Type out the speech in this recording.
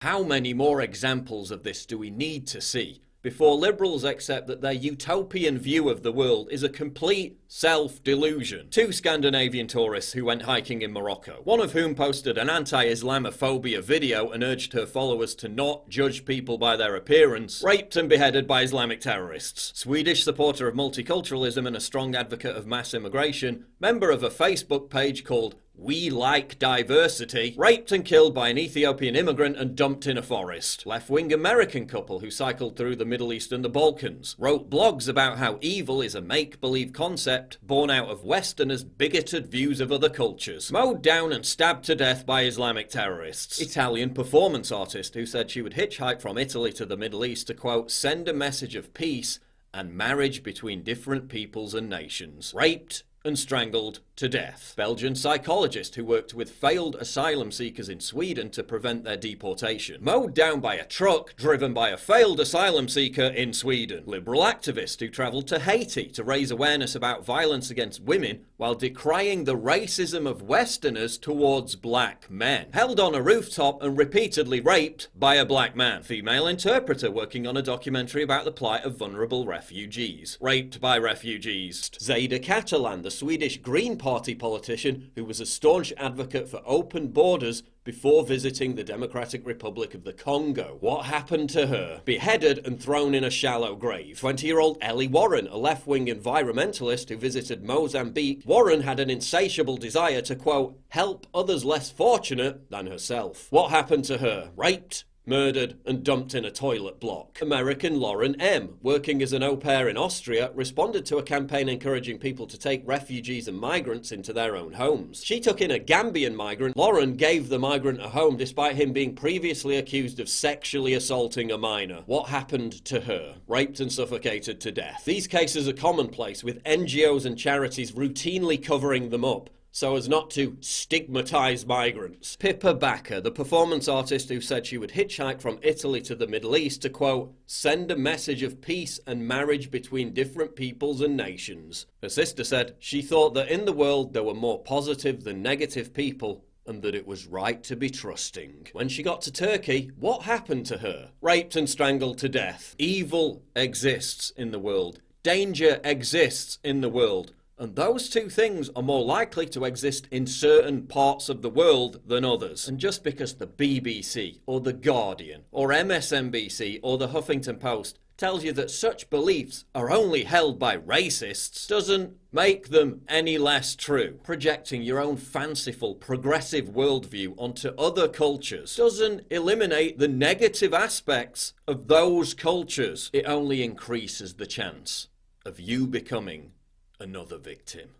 How many more examples of this do we need to see before liberals accept that their utopian view of the world is a complete self-delusion? Two Scandinavian tourists who went hiking in Morocco, one of whom posted an anti-Islamophobia video and urged her followers to not judge people by their appearance, raped and beheaded by Islamic terrorists. Swedish supporter of multiculturalism and a strong advocate of mass immigration, member of a Facebook page called We Like Diversity, raped and killed by an Ethiopian immigrant and dumped in a forest. Left-wing American couple who cycled through the Middle East and the Balkans, wrote blogs about how evil is a make-believe concept born out of Westerners' bigoted views of other cultures. Mowed down and stabbed to death by Islamic terrorists. Italian performance artist who said she would hitchhike from Italy to the Middle East to, quote, send a message of peace and marriage between different peoples and nations. Raped and strangled to death. Belgian psychologist who worked with failed asylum seekers in Sweden to prevent their deportation. Mowed down by a truck driven by a failed asylum seeker in Sweden. Liberal activist who travelled to Haiti to raise awareness about violence against women while decrying the racism of Westerners towards black men. Held on a rooftop and repeatedly raped by a black man. Female interpreter working on a documentary about the plight of vulnerable refugees. Raped by refugees. Zeda Catalan, the Swedish Green Party politician who was a staunch advocate for open borders before visiting the Democratic Republic of the Congo. What happened to her? Beheaded and thrown in a shallow grave. 20-year-old Ellie Warren, a left-wing environmentalist who visited Mozambique. Warren had an insatiable desire to, quote, help others less fortunate than herself. What happened to her? Raped, murdered and dumped in a toilet block. American Lauren M., working as an au pair in Austria, responded to a campaign encouraging people to take refugees and migrants into their own homes. She took in a Gambian migrant. Lauren gave the migrant a home despite him being previously accused of sexually assaulting a minor. What happened to her? Raped and suffocated to death. These cases are commonplace, with NGOs and charities routinely covering them up so as not to stigmatise migrants. Pippa Bacca, the performance artist who said she would hitchhike from Italy to the Middle East to, quote, send a message of peace and marriage between different peoples and nations. Her sister said she thought that in the world there were more positive than negative people and that it was right to be trusting. When she got to Turkey, what happened to her? Raped and strangled to death. Evil exists in the world. Danger exists in the world. And those two things are more likely to exist in certain parts of the world than others. And just because the BBC or the Guardian or MSNBC or the Huffington Post tells you that such beliefs are only held by racists doesn't make them any less true. Projecting your own fanciful, progressive worldview onto other cultures doesn't eliminate the negative aspects of those cultures. It only increases the chance of you becoming another victim.